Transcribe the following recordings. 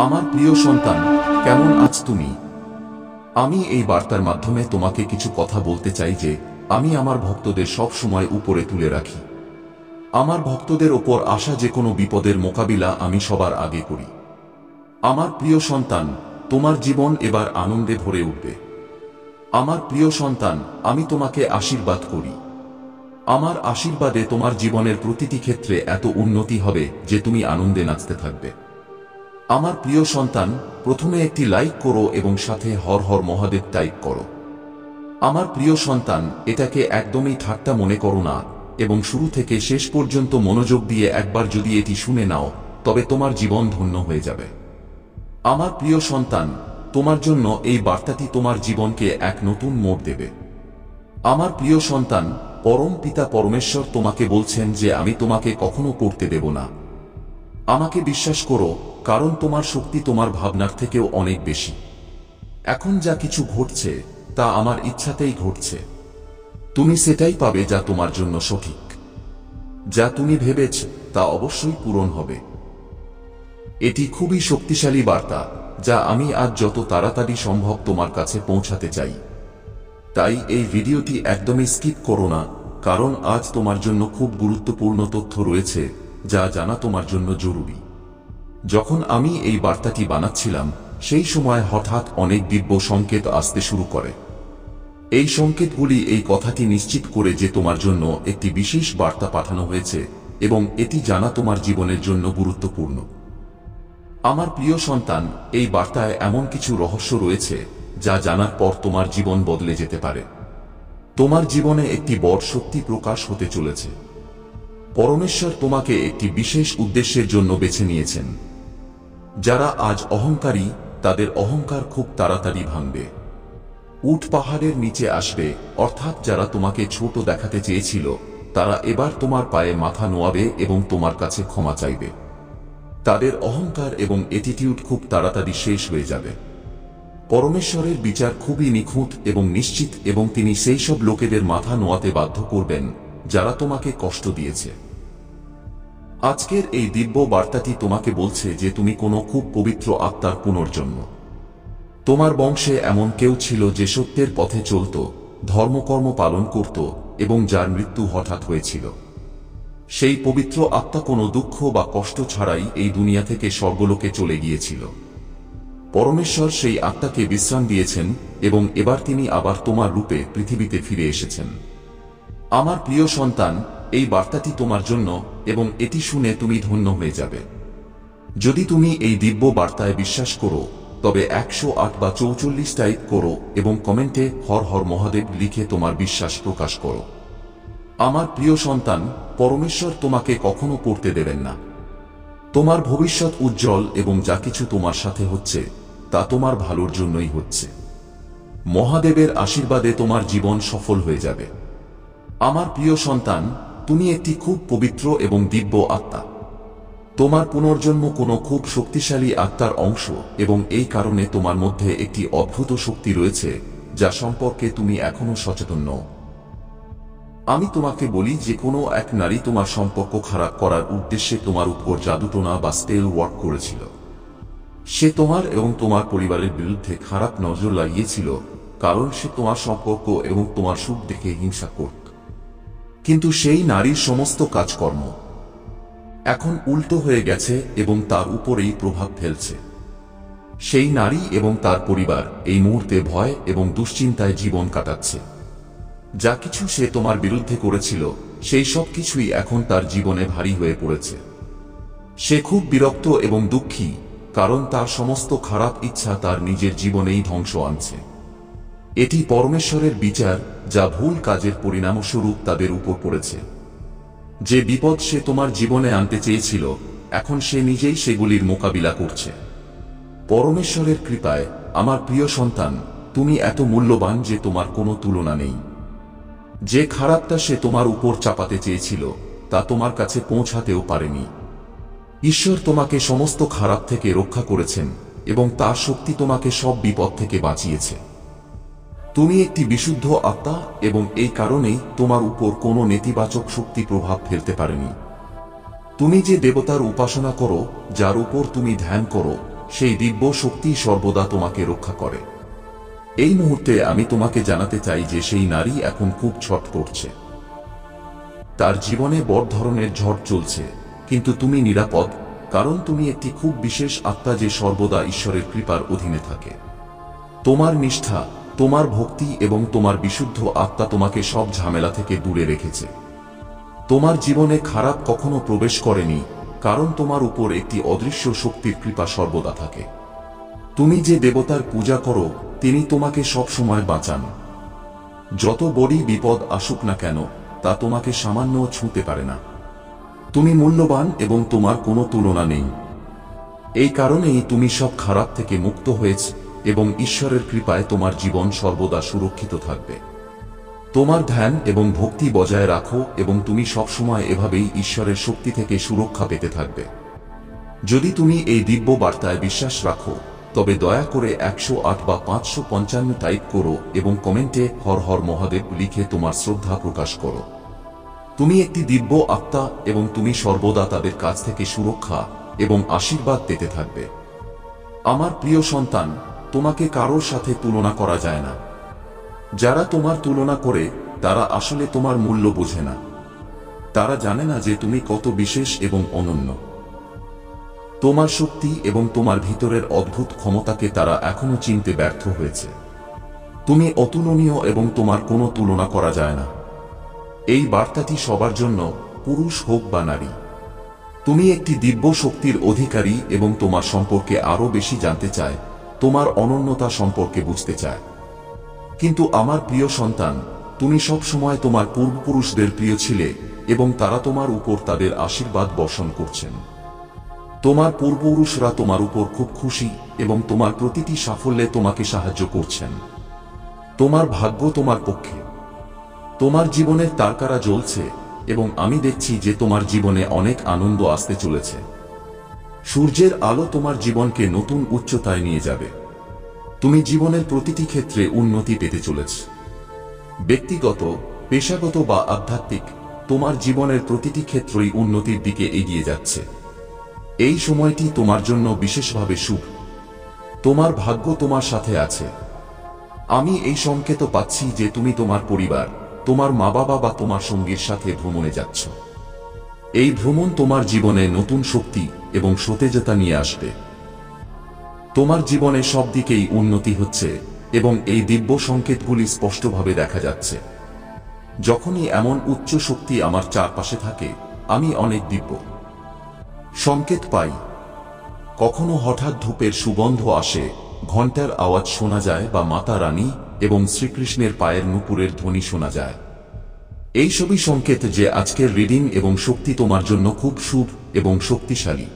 আমার প্রিয় সন্তান, কেমন আছ তুমি? আমি এই বার্তার মাধ্যমে তোমাকে কিছু কথা বলতে চাই যে আমি আমার ভক্তদের সব সময় উপরে তুলে রাখি। আমার ভক্তদের ওপর আসা যে কোনো বিপদের মোকাবিলা আমি সবার আগে করি। আমার প্রিয় সন্তান, তোমার জীবন এবার আনন্দে ভরে উঠবে। আমার প্রিয় সন্তান, আমি তোমাকে আশীর্বাদ করি। আমার আশীর্বাদে তোমার জীবনের প্রতিটি ক্ষেত্রে এত উন্নতি হবে যে তুমি আনন্দে নাচতে থাকবে। আমার প্রিয় সন্তান, প্রথমে একটি লাইক করো এবং সাথে হর হর মহাদেব টাইপ করো। আমার প্রিয় সন্তান, এটাকে একদমই ঠাট্টা মনে করো না এবং শুরু থেকে শেষ পর্যন্ত মনোযোগ দিয়ে একবার যদি এটি শুনে নাও তবে তোমার জীবন ধন্য হয়ে যাবে। আমার প্রিয় সন্তান, তোমার জন্য এই বার্তাটি তোমার জীবনকে এক নতুন মোড় দেবে। আমার প্রিয় সন্তান, পরম পিতা পরমেশ্বর তোমাকে বলছেন যে আমি তোমাকে কখনো করতে দেব না। আমাকে বিশ্বাস করো, কারণ তোমার শক্তি তোমার ভাবনার থেকেও অনেক বেশি। এখন যা কিছু ঘটছে তা আমার ইচ্ছাতেই ঘটছে। তুমি সেটাই পাবে যা তোমার জন্য সঠিক। যা তুমি ভেবেছ তা অবশ্যই পূরণ হবে। এটি খুবই শক্তিশালী বার্তা যা আমি আজ যত তাড়াতাড়ি সম্ভব তোমার কাছে পৌঁছাতে চাই। তাই এই ভিডিওটি একদমই স্কিপ করো না, কারণ আজ তোমার জন্য খুব গুরুত্বপূর্ণ তথ্য রয়েছে যা জানা তোমার জন্য জরুরি। যখন আমি এই বার্তাটি বানাচ্ছিলাম সেই সময় হঠাৎ অনেক দিব্য সংকেত আসতে শুরু করে। এই সংকেতগুলি এই কথাটি নিশ্চিত করে যে তোমার জন্য একটি বিশেষ বার্তা পাঠানো হয়েছে এবং এটি জানা তোমার জীবনের জন্য গুরুত্বপূর্ণ। আমার প্রিয় সন্তান, এই বার্তায় এমন কিছু রহস্য রয়েছে যা জানার পর তোমার জীবন বদলে যেতে পারে। তোমার জীবনে একটি বড় শক্তি প্রকাশ হতে চলেছে। পরমেশ্বর তোমাকে একটি বিশেষ উদ্দেশ্যের জন্য বেছে নিয়েছেন। যারা আজ অহংকারী তাদের অহংকার খুব তাড়াতাড়ি ভাঙবে। উট পাহাড়ের নিচে আসবে, অর্থাৎ যারা তোমাকে ছোট দেখাতে চেয়েছিল তারা এবার তোমার পায়ে মাথা নোয়াবে এবং তোমার কাছে ক্ষমা চাইবে। তাদের অহংকার এবং অ্যাটিটিউড খুব তাড়াতাড়ি শেষ হয়ে যাবে। পরমেশ্বরের বিচার খুবই নিখুঁত এবং নিশ্চিত এবং তিনি সেই সব লোকেদের মাথা নোয়াতে বাধ্য করবেন যারা তোমাকে কষ্ট দিয়েছে। আজকের এই দিব্য বার্তাটি তোমাকে বলছে যে তুমি কোনো খুব পবিত্র আত্মার পুনর্জন্ম। তোমার বংশে এমন কেউ ছিল যে সত্যের পথে চলত, ধর্মকর্ম পালন করত এবং যার মৃত্যু হঠাৎ হয়েছিল। সেই পবিত্র আত্মা কোনো দুঃখ বা কষ্ট ছাড়াই এই দুনিয়া থেকে স্বর্গলোকে চলে গিয়েছিল। পরমেশ্বর সেই আত্মাকে বিশ্রাম দিয়েছেন এবং এবার তিনি আবার তোমার রূপে পৃথিবীতে ফিরে এসেছেন। আমার প্রিয় সন্তান, এই বার্তাটি তোমার জন্য এবং এটি শুনে তুমি ধন্য হয়ে যাবে। যদি তুমি এই দিব্য বার্তায় বিশ্বাস করো তবে 108 বা 44 টাইপ করো এবং কমেন্টে হর হর মহাদেব লিখে তোমার বিশ্বাস প্রকাশ করো। আমার প্রিয় সন্তান, পরমেশ্বর তোমাকে কখনো পড়তে দেবেন না। তোমার ভবিষ্যৎ উজ্জ্বল এবং যা কিছু তোমার সাথে হচ্ছে তা তোমার ভালোর জন্যই হচ্ছে। মহাদেবের আশীর্বাদে তোমার জীবন সফল হয়ে যাবে। আমার প্রিয় সন্তান, তুমি একটি খুব পবিত্র এবং দিব্য আত্মা। তোমার পুনর্জন্ম কোনো খুব শক্তিশালী আত্মার অংশ এবং এই কারণে তোমার মধ্যে একটি অদ্ভুত শক্তি রয়েছে যা সম্পর্কে তুমি এখনো সচেতন নও। আমি তোমাকে বলি যে কোনো এক নারী তোমার সম্পর্ক খারাপ করার উদ্দেশ্যে তোমার উপর জাদুটোনা বা স্পেল ওয়ার্ক করেছিল। সে তোমার এবং তোমার পরিবারের বিরুদ্ধে খারাপ নজর লাগিয়েছিল কারণ সে তোমার সম্পর্ক এবং তোমার সুখ দেখে হিংসা করত। কিন্তু সেই নারীর সমস্ত কাজকর্ম এখন উল্টো হয়ে গেছে এবং তার উপরেই প্রভাব ফেলছে। সেই নারী এবং তার পরিবার এই মুহূর্তে ভয় এবং দুশ্চিন্তায় জীবন কাটাচ্ছে। যা কিছু সে তোমার বিরুদ্ধে করেছিল সেই সব কিছুই এখন তার জীবনে ভারী হয়ে পড়েছে। সে খুব বিরক্ত এবং দুঃখী কারণ তার সমস্ত খারাপ ইচ্ছা তার নিজের জীবনেই ধ্বংস আনছে। এটি পরমেশ্বরের বিচার যা ভুল কাজের পরিণামস্বরূপ তাদের উপর পড়েছে। যে বিপদ সে তোমার জীবনে আনতে চেয়েছিল এখন সে নিজেই সেগুলির মোকাবিলা করছে। পরমেশ্বরের কৃপায় আমার প্রিয় সন্তান, তুমি এত মূল্যবান যে তোমার কোনো তুলনা নেই। যে খারাপটা সে তোমার উপর চাপাতে চেয়েছিল তা তোমার কাছে পৌঁছাতেও পারেনি। ঈশ্বর তোমাকে সমস্ত খারাপ থেকে রক্ষা করেছেন এবং তার শক্তি তোমাকে সব বিপদ থেকে বাঁচিয়েছে। তুমি একটি বিশুদ্ধ আত্মা এবং এই কারণেই তোমার উপর কোনো নেতিবাচক শক্তি প্রভাব ফেলতে পারেনি। তুমি যে দেবতার উপাসনা করো, যার উপর তুমি ধ্যান করো, সেই দিব্য শক্তি সর্বদা তোমাকে রক্ষা করে। এই মুহূর্তে আমি তোমাকে জানাতে চাই যে সেই নারী এখন খুব ছট করছে। তার জীবনে বড় ধরনের ঝড় চলছে, কিন্তু তুমি নিরাপদ, কারণ তুমি একটি খুব বিশেষ আত্মা যে সর্বদা ঈশ্বরের কৃপার অধীনে থাকে। তোমার নিষ্ঠা, তোমার ভক্তি এবং তোমার বিশুদ্ধ আত্মা তোমাকে সব ঝামেলা থেকে দূরে রেখেছে। তোমার জীবনে খারাপ কখনো প্রবেশ করেনি, কারণ তোমার উপর একটি অদৃশ্য শক্তির কৃপা সর্বদা থাকে। তুমি যে দেবতার পূজা করো তিনি তোমাকে সব সময় বাঁচান। যত বড়ই বিপদ আসুক না কেন তা তোমাকে সামান্য ছুঁতে পারে না। তুমি মূল্যবান এবং তোমার কোনো তুলনা নেই। এই কারণেই তুমি সব খারাপ থেকে মুক্ত হয়েছ এবং ঈশ্বরের কৃপায় তোমার জীবন সর্বদা সুরক্ষিত থাকবে। তোমার ধ্যান এবং ভক্তি বজায় রাখো এবং তুমি সবসময় এভাবেই ঈশ্বরের শক্তি থেকে সুরক্ষা পেতে থাকবে। যদি তুমি এই দিব্য বার্তায় বিশ্বাস রাখো তবে দয়া করে 108 বা 555 টাইপ করো এবং কমেন্টে হর হর মহাদেব লিখে তোমার শ্রদ্ধা প্রকাশ করো। তুমি একটি দিব্য আত্মা এবং তুমি সর্বদা তাদের কাছ থেকে সুরক্ষা এবং আশীর্বাদ পেতে থাকবে। আমার প্রিয় সন্তান, তোমাকে কারোর সাথে তুলনা করা যায় না। যারা তোমার তুলনা করে তারা আসলে তোমার মূল্য বোঝে না। তারা জানে না যে তুমি কত বিশেষ এবং অনন্য। তোমার শক্তি এবং তোমার ভিতরের অদ্ভুত ক্ষমতাকে তারা এখনো চিনতে ব্যর্থ হয়েছে। তুমি অতুলনীয় এবং তোমার কোনো তুলনা করা যায় না। এই বার্তাটি সবার জন্য, পুরুষ হোক বা নারী। তুমি একটি দিব্য শক্তির অধিকারী এবং তোমার সম্পর্কে আরো বেশি জানতে চায়, তোমার অনন্যতা সম্পর্কে বুঝতে চায়। কিন্তু আমার প্রিয় সন্তান, তুমি সব সময় তোমার পূর্বপুরুষদের প্রিয় ছিলে এবং তারা তোমার উপর তাদের আশীর্বাদ বর্ষণ করছেন। তোমার পূর্বপুরুষরা তোমার উপর খুব খুশি এবং তোমার প্রতিটি সাফল্যে তোমাকে সাহায্য করছেন। তোমার ভাগ্য তোমার পক্ষে। তোমার জীবনের তারকারা জ্বলছে এবং আমি দেখছি যে তোমার জীবনে অনেক আনন্দ আসতে চলেছে। সূর্যের আলো তোমার জীবনকে নতুন উচ্চতায় নিয়ে যাবে। তুমি জীবনের প্রতিটি ক্ষেত্রে উন্নতি পেতে চলেছ। ব্যক্তিগত, পেশাগত বা আধ্যাত্মিক, তোমার জীবনের প্রতিটি ক্ষেত্রই উন্নতির দিকে এগিয়ে যাচ্ছে। এই সময়টি তোমার জন্য বিশেষভাবে শুভ। তোমার ভাগ্য তোমার সাথে আছে। আমি এই সংকেত পাচ্ছি যে তুমি তোমার পরিবার, তোমার মা বাবা বা তোমার সঙ্গীর সাথে ভ্রমণে যাচ্ছ। এই ভ্রমণ তোমার জীবনে নতুন শক্তি এবং সতেজতা নিয়ে আসবে। তোমার জীবনে সব দিকেই উন্নতি হচ্ছে এবং এই দিব্য সংকেতগুলি স্পষ্টভাবে দেখা যাচ্ছে। যখনই এমন উচ্চ শক্তি আমার চারপাশে থাকে আমি অনেক দিব্য সংকেত পাই। কখনো হঠাৎ ধূপের সুগন্ধ আসে, ঘণ্টার আওয়াজ শোনা যায় বা মাতা রানী এবং শ্রীকৃষ্ণের পায়ের নূপুরের ধ্বনি শোনা যায়। এই সবই সংকেত যে আজকের রিডিং এবং শক্তি তোমার জন্য খুব শুভ এবং শক্তিশালী।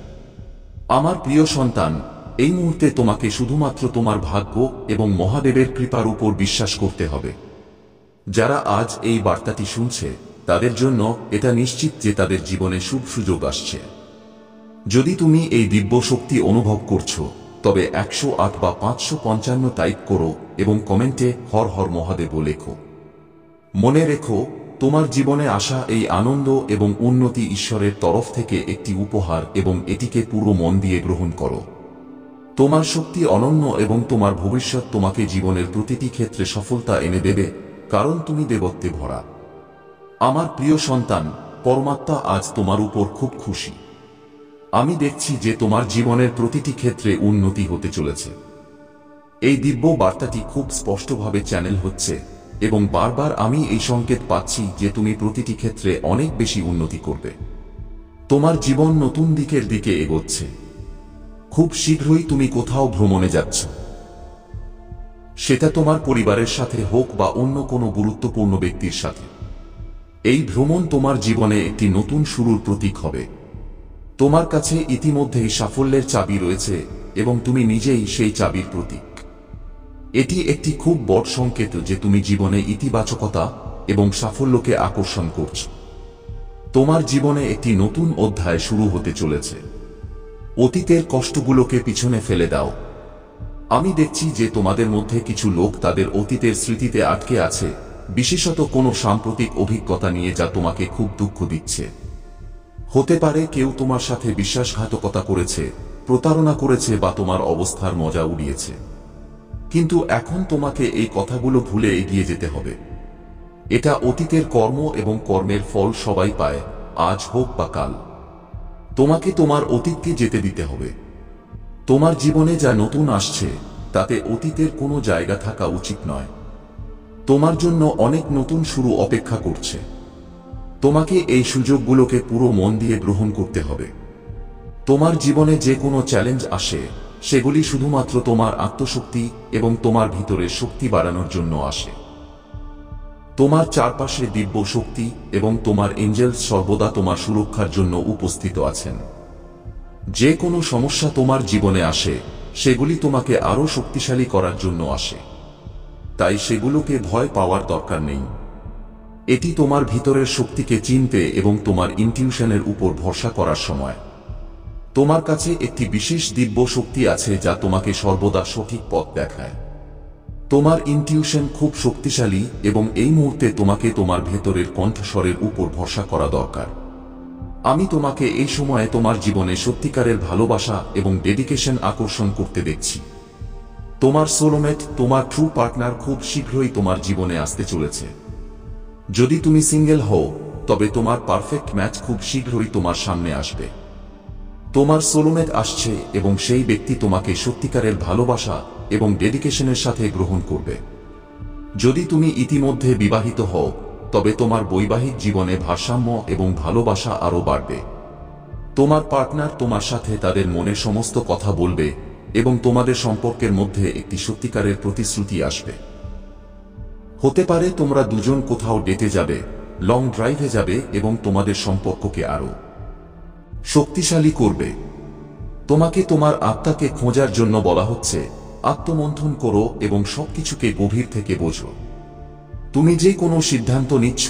আমার প্রিয় সন্তান, এই মুহূর্তে তোমাকে শুধুমাত্র তোমার ভাগ্য এবং মহাদেবের কৃপার উপর বিশ্বাস করতে হবে। যারা আজ এই বার্তাটি শুনছে তাদের জন্য এটা নিশ্চিত যে তাদের জীবনে শুভ সুযোগ আসছে। যদি তুমি এই দিব্য শক্তি অনুভব করছো তবে 108 বা 555 টাইপ করো এবং কমেন্টে হর হর মহাদেব লেখো। মনে রেখো, তোমার জীবনে আসা এই আনন্দ এবং উন্নতি ঈশ্বরের তরফ থেকে একটি উপহার এবং এটিকে পুরো মন দিয়ে গ্রহণ করো। তোমার শক্তি অনন্য এবং তোমার ভবিষ্যৎ তোমাকে জীবনের প্রতিটি ক্ষেত্রে সফলতা এনে দেবে, কারণ তুমি দেবত্বে ভরা। আমার প্রিয় সন্তান, পরমাত্মা আজ তোমার উপর খুব খুশি। আমি দেখছি যে তোমার জীবনের প্রতিটি ক্ষেত্রে উন্নতি হতে চলেছে। এই দিব্য বার্তাটি খুব স্পষ্টভাবে চ্যানেল হচ্ছে এবং বারবার আমি এই সংকেত পাচ্ছি যে তুমি প্রতিটি ক্ষেত্রে অনেক বেশি উন্নতি করবে। তোমার জীবন নতুন দিকের দিকে এগোচ্ছে। খুব শীঘ্রই তুমি কোথাও ভ্রমণে যাচ্ছ। সেটা তোমার পরিবারের সাথে হোক বা অন্য কোনো গুরুত্বপূর্ণ ব্যক্তির সাথে। এই ভ্রমণ তোমার জীবনে একটি নতুন শুরুর প্রতীক হবে। তোমার কাছে ইতিমধ্যেই সাফল্যের চাবি রয়েছে এবং তুমি নিজেই সেই চাবির প্রতীক। এটি একটি খুব বড় সংকেত যে তুমি জীবনে ইতিবাচকতা এবং সাফল্যকে আকর্ষণ করছো। তোমার জীবনে একটি নতুন অধ্যায় শুরু হতে চলেছে। অতীতের কষ্টগুলোকে পিছনে ফেলে দাও। আমি দেখছি যে তোমাদের মধ্যে কিছু লোক তাদের অতীতের স্মৃতিতে আটকে আছে, বিশেষত কোনো সাম্প্রতিক অভিজ্ঞতা নিয়ে যা তোমাকে খুব দুঃখ দিচ্ছে। হতে পারে কেউ তোমার সাথে বিশ্বাসঘাতকতা করেছে, প্রতারণা করেছে বা তোমার অবস্থার মজা উড়িয়েছে। কিন্তু এখন তোমাকে এই কথাগুলো ভুলে এগিয়ে যেতে হবে। এটা অতীতের কর্ম এবং কর্মের ফল সবাই পায়, আজ হোক বা কাল। তোমাকে তোমার অতীতকে যেতে দিতে হবে। তোমার জীবনে যা নতুন আসছে তাতে অতীতের কোনো জায়গা থাকা উচিত নয়। তোমার জন্য অনেক নতুন শুরু অপেক্ষা করছে। তোমাকে এই সুযোগগুলোকে পুরো মন দিয়ে গ্রহণ করতে হবে। তোমার জীবনে যে কোনো চ্যালেঞ্জ আসে সেগুলি শুধুমাত্র তোমার আত্মশক্তি এবং তোমার ভিতরের শক্তি বাড়ানোর জন্য আসে। তোমার চারপাশে দিব্য শক্তি এবং তোমার এঞ্জেলস সর্বদা তোমার সুরক্ষার জন্য উপস্থিত আছেন। যে কোনো সমস্যা তোমার জীবনে আসে সেগুলি তোমাকে আরো শক্তিশালী করার জন্য আসে। তাই সেগুলোকে ভয় পাওয়ার দরকার নেই। এটি তোমার ভিতরের শক্তিকে চিনতে এবং তোমার ইনটিউশনের উপর ভরসা করার সময়। তোমার কাছে একটি বিশেষ দিব্য শক্তি আছে যা তোমাকে সর্বদা সঠিক পথ দেখায়। তোমার ইনটিউশন খুব শক্তিশালী এবং এই মুহূর্তে তোমাকে তোমার ভেতরের কণ্ঠস্বরের উপর ভরসা করা দরকার। আমি তোমাকে এই সময়ে তোমার জীবনে সত্যিকারের ভালোবাসা এবং ডেডিকেশন আকর্ষণ করতে দেখছি। তোমার সোলমেট, তোমার ট্রু পার্টনার খুব শীঘ্রই তোমার জীবনে আসতে চলেছে। যদি তুমি সিঙ্গেল হও তবে তোমার পারফেক্ট ম্যাচ খুব শীঘ্রই তোমার সামনে আসবে। তোমার সোলমেট আসছে এবং সেই ব্যক্তি তোমাকে সত্যিকারের ভালোবাসা এবং ডেডিকেশনের সাথে গ্রহণ করবে। যদি তুমি ইতিমধ্যে বিবাহিত হও তবে তোমার বৈবাহিক জীবনে ভারসাম্য এবং ভালোবাসা আরও বাড়বে। তোমার পার্টনার তোমার সাথে তাদের মনের সমস্ত কথা বলবে এবং তোমাদের সম্পর্কের মধ্যে একটি সত্যিকারের প্রতিশ্রুতি আসবে। হতে পারে তোমরা দুজন কোথাও ডেটে যাবে, লং ড্রাইভে যাবে এবং তোমাদের সম্পর্ককে আরও শক্তিশালী করবে। তোমাকে তোমার আত্মাকে খোঁজার জন্য বলা হচ্ছে, আত্মমন্থন করো এবং সবকিছুকে গভীর থেকে বোঝো। তুমি যে কোনো সিদ্ধান্ত নিচ্ছ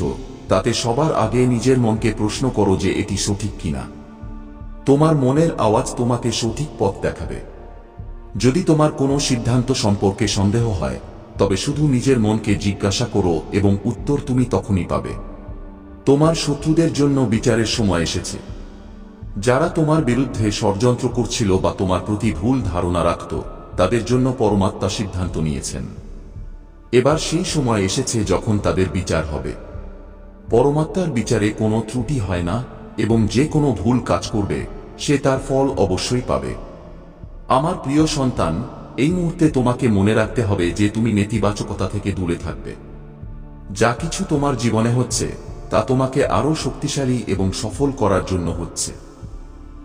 তাতে সবার আগে নিজের মনকে প্রশ্ন করো যে এটি সঠিক কিনা। তোমার মনের আওয়াজ তোমাকে সঠিক পথ দেখাবে। যদি তোমার কোনো সিদ্ধান্ত সম্পর্কে সন্দেহ হয় তবে শুধু নিজের মনকে জিজ্ঞাসা করো এবং উত্তর তুমি তখনই পাবে। তোমার শত্রুদের জন্য বিচারের সময় এসেছে। যারা তোমার বিরুদ্ধে ষড়যন্ত্র করছিল বা তোমার প্রতি ভুল ধারণা রাখত তাদের জন্য পরমাত্মা সিদ্ধান্ত নিয়েছেন। এবার সেই সময় এসেছে যখন তাদের বিচার হবে। পরমাত্মার বিচারে কোনো ত্রুটি হয় না এবং যে কোনো ভুল কাজ করবে সে তার ফল অবশ্যই পাবে। আমার প্রিয় সন্তান, এই মুহূর্তে তোমাকে মনে রাখতে হবে যে তুমি নেতিবাচকতা থেকে দূরে থাকবে। যা কিছু তোমার জীবনে হচ্ছে তা তোমাকে আরও শক্তিশালী এবং সফল করার জন্য হচ্ছে।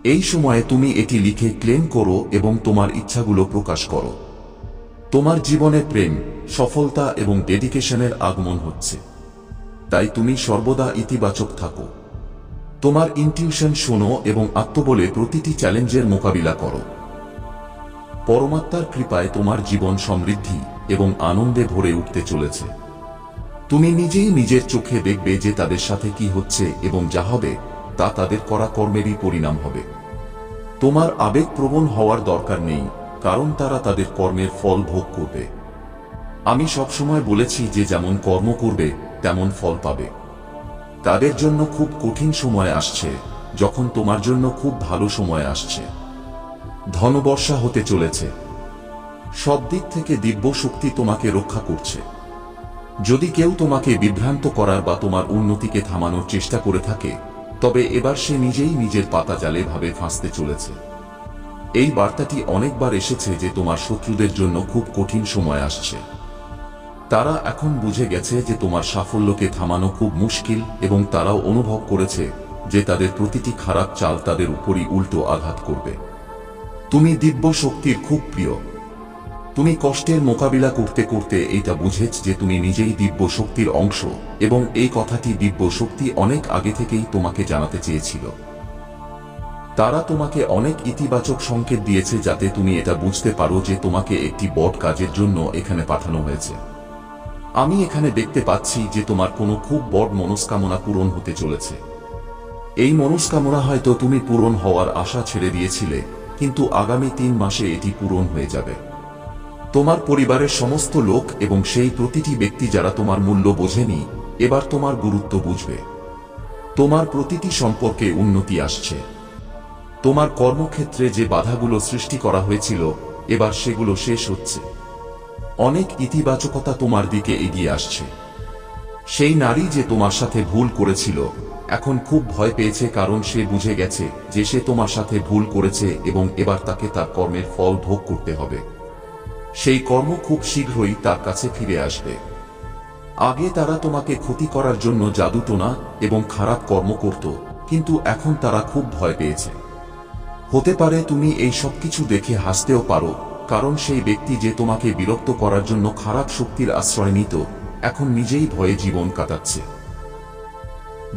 এই সময়ে তুমি এটি লিখে ক্লেম করো এবং তোমার ইচ্ছাগুলো প্রকাশ করো। তোমার জীবনে প্রেম, সফলতা এবং ডেডিকেশনের আগমন হচ্ছে। তাই তুমি সর্বদা ইতিবাচক থাকো। তোমার ইনটিউশন শোনো এবং আত্মবলে প্রতিটি চ্যালেঞ্জের মোকাবিলা করো। পরমাত্মার কৃপায় তোমার জীবন সমৃদ্ধি এবং আনন্দে ভরে উঠতে চলেছে। তুমি নিজেই নিজের চোখে দেখবে যে তাদের সাথে কি হচ্ছে এবং যা হবে তা তাদের করা কর্মেরই পরিণাম হবে। তোমার আবেগপ্রবণ হওয়ার দরকার নেই, কারণ তারা তাদের কর্মের ফল ভোগ করবে। আমি সবসময় বলেছি যে যেমন কর্ম করবে তেমন ফল পাবে। তাদের জন্য খুব কঠিন সময় আসছে, যখন তোমার জন্য খুব ভালো সময় আসছে। ধনবর্ষা হতে চলেছে। সব দিক থেকে দিব্য শক্তি তোমাকে রক্ষা করছে। যদি কেউ তোমাকে বিভ্রান্ত করার বা তোমার উন্নতিকে থামানোর চেষ্টা করে থাকে তবে এবার সে নিজেই নিজের পাতা জালে ভাবে ফাঁসতে চলেছে। এই বার্তাটি অনেকবার এসেছে যে তোমার শত্রুদের জন্য খুব কঠিন সময় আসছে। তারা এখন বুঝে গেছে যে তোমার সাফল্যকে থামানো খুব মুশকিল এবং তারাও অনুভব করেছে যে তাদের প্রতিটি খারাপ চাল তাদের উপরই উল্টো আঘাত করবে। তুমি দিব্য শক্তির খুব প্রিয়। তুমি কষ্টের মোকাবিলা করতে করতে এইটা বুঝেছ যে তুমি নিজেই দিব্য শক্তির অংশ এবং এই কথাটি দিব্য শক্তি অনেক আগে থেকেই তোমাকে জানাতে চেয়েছিল। তারা তোমাকে অনেক ইতিবাচক সংকেত দিয়েছে যাতে তুমি এটা বুঝতে পারো যে তোমাকে একটি বড় কাজের জন্য এখানে পাঠানো হয়েছে। আমি এখানে দেখতে পাচ্ছি যে তোমার কোনো খুব বড় মনস্কামনা পূরণ হতে চলেছে। এই মনস্কামনা হয়তো তুমি পূরণ হওয়ার আশা ছেড়ে দিয়েছিলে, কিন্তু আগামী 3 মাসে এটি পূরণ হয়ে যাবে। তোমার পরিবারের সমস্ত লোক এবং সেই প্রতিটি ব্যক্তি যারা তোমার মূল্য বোঝেনি এবার তোমার গুরুত্ব বুঝবে। তোমার প্রতিটি সম্পর্কে উন্নতি আসছে। তোমার কর্মক্ষেত্রে যে বাধাগুলো সৃষ্টি করা হয়েছিল এবার সেগুলো শেষ হচ্ছে। অনেক ইতিবাচকতা তোমার দিকে এগিয়ে আসছে। সেই নারী যে তোমার সাথে ভুল করেছিল এখন খুব ভয় পেয়েছে, কারণ সে বুঝে গেছে যে সে তোমার সাথে ভুল করেছে এবং এবার তাকে তার কর্মের ফল ভোগ করতে হবে। সেই কর্ম খুব শীঘ্রই তার কাছে ফিরে আসবে। আগে তারা তোমাকে ক্ষতি করার জন্য জাদুটোনা এবং খারাপ কর্ম করত, কিন্তু এখন তারা খুব ভয় পেয়েছে। হতে পারে তুমি এই সব কিছু দেখে হাসতেও পারো, কারণ সেই ব্যক্তি যে তোমাকে বিরক্ত করার জন্য খারাপ শক্তির আশ্রয় নিত এখন নিজেই ভয়ে জীবন কাটাচ্ছে।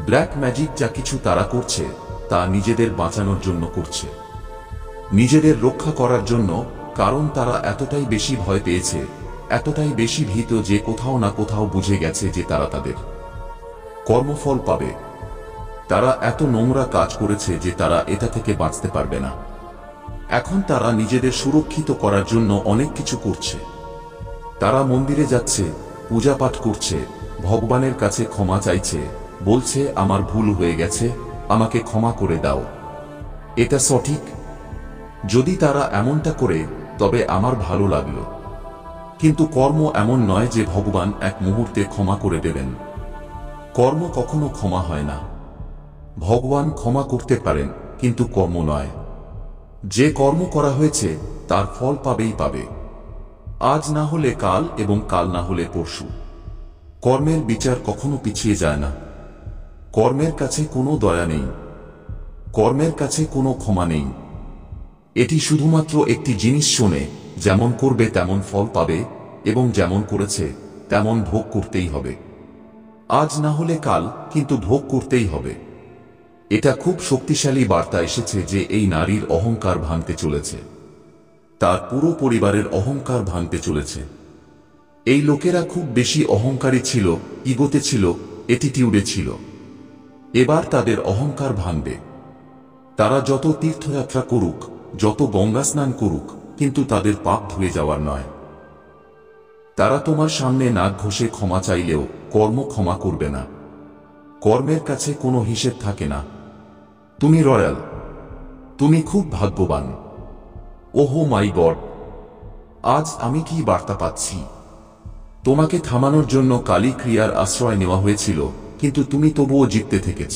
ব্ল্যাক ম্যাজিক যা কিছু তারা করছে তা নিজেদের বাঁচানোর জন্য করছে, নিজেদের রক্ষা করার জন্য, কারণ তারা এতটাই বেশি ভয় পেয়েছে, এতটাই বেশি ভীত যে কোথাও না কোথাও বুঝে গেছে যে তারা তাদের কর্মফল পাবে। তারা এত নোংরা কাজ করেছে যে তারা এটা থেকে বাঁচতে পারবে না। এখন তারা নিজেদের সুরক্ষিত করার জন্য অনেক কিছু করছে। তারা মন্দিরে যাচ্ছে, পূজা পাঠ করছে, ভগবানের কাছে ক্ষমা চাইছে, বলছে আমার ভুল হয়ে গেছে, আমাকে ক্ষমা করে দাও। এটা সঠিক। যদি তারা এমনটা করে তবে আমার ভালো লাগলো, কিন্তু কর্ম এমন নয় যে ভগবান এক মুহূর্তে ক্ষমা করে দেবেন। কর্ম কখনো ক্ষমা হয় না। ভগবান ক্ষমা করতে পারেন, কিন্তু কর্ম নয়। যে কর্ম করা হয়েছে তার ফল পাবেই পাবে, আজ না হলে কাল এবং কাল না হলে পরশু। কর্মের বিচার কখনো পিছিয়ে যায় না। কর্মের কাছে কোনো দয়া নেই, কর্মের কাছে কোনো ক্ষমা নেই। এটি শুধুমাত্র একটি জিনিস শোনে, যেমন করবে তেমন ফল পাবে এবং যেমন করেছে তেমন ভোগ করতেই হবে। আজ না হলে কাল, কিন্তু ভোগ করতেই হবে। এটা খুব শক্তিশালী বার্তা এসেছে যে এই নারীর অহংকার ভাঙতে চলেছে, তার পুরো পরিবারের অহংকার ভাঙতে চলেছে। এই লোকেরা খুব বেশি অহংকারী ছিল, ইগোতে ছিল, অ্যাটিটিউডে ছিল। এবার তাদের অহংকার ভাঙবে। তারা যত তীর্থযাত্রা করুক, যত গঙ্গা স্নান করুক, কিন্তু তাদের পাপ ধুয়ে যাওয়ার নয়। তারা তোমার সামনে নাক ঘষে ক্ষমা চাইলেও কর্ম ক্ষমা করবে না। কর্মের কাছে কোনো হিসেব থাকে না। তুমি রয়্যাল, তুমি খুব ভাগ্যবান। ওহো মাই গড, আজ আমি কি বার্তা পাচ্ছি! তোমাকে থামানোর জন্য কালী ক্রিয়ার আশ্রয় নেওয়া হয়েছিল, কিন্তু তুমি তবুও জিততে থেকেছ।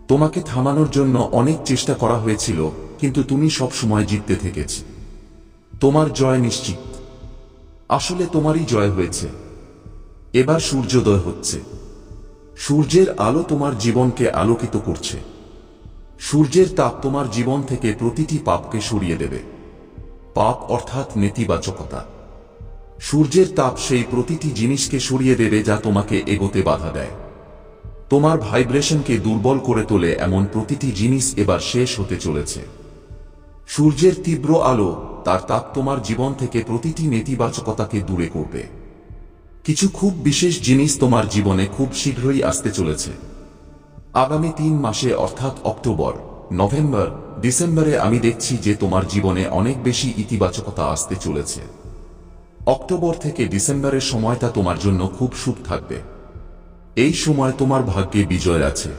তোমাকে থামানোর জন্য অনেক চেষ্টা করা হয়েছিল, কিন্তু তুমি সব সময় জিততে থেকেছ। তোমার জয় নিশ্চিত। আসলে তোমারই জয় হয়েছে। এবার সূর্যোদয় হচ্ছে। সূর্যের আলো তোমার জীবনকে আলোকিত করছে। সূর্যের তাপ তোমার জীবন থেকে প্রতিটি পাপকে সরিয়ে দেবে। পাপ অর্থাৎ নেতিবাচকতা। সূর্যের তাপ সেই প্রতিটি জিনিসকে সরিয়ে দেবে যা তোমাকে এগোতে বাধা দেয়। তোমার ভাইব্রেশনকে দুর্বল করে তোলে এমন প্রতিটি জিনিস এবার শেষ হতে চলেছে। সূর্যের তীব্র আলো, তার তাপ তোমার জীবন থেকে প্রতিটি নেতিবাচকতাকে দূরে করবে। কিছু খুব বিশেষ জিনিস তোমার জীবনে খুব শীঘ্রই আসতে চলেছে। আগামী 3 মাসে অর্থাৎ অক্টোবর, নভেম্বর, ডিসেম্বরে আমি দেখছি যে তোমার জীবনে অনেক বেশি ইতিবাচকতা আসতে চলেছে। অক্টোবর থেকে ডিসেম্বরের সময়টা তোমার জন্য খুব শুভ থাকবে। এই সময় তোমার ভাগ্যে বিজয় আছে।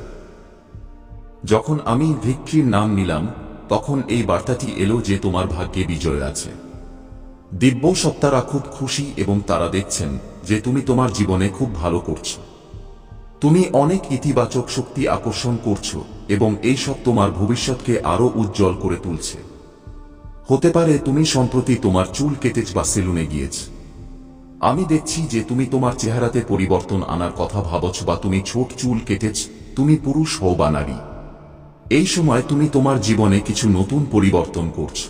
যখন আমি ভিক্টরির নাম নিলাম তখন এই বার্তাটি এলো যে তোমার ভাগ্যে বিজয় আছে। দিব্য সত্তারা খুব খুশি এবং তারা দেখছেন যে তুমি তোমার জীবনে খুব ভালো করছো। তুমি অনেক ইতিবাচক শক্তি আকর্ষণ করছো এবং এই সব তোমার ভবিষ্যৎকে আরো উজ্জ্বল করে তুলছে। হতে পারে তুমি সম্প্রতি তোমার চুল কেটেছ বা সেলুনে গিয়েছ। আমি দেখছি যে তুমি তোমার চেহারাতে পরিবর্তন আনার কথা ভাবছ, বা তুমি ছোট চুল কেটেছ, তুমি পুরুষ হও বা নারী। এই সময় তুমি তোমার জীবনে কিছু নতুন পরিবর্তন করছো।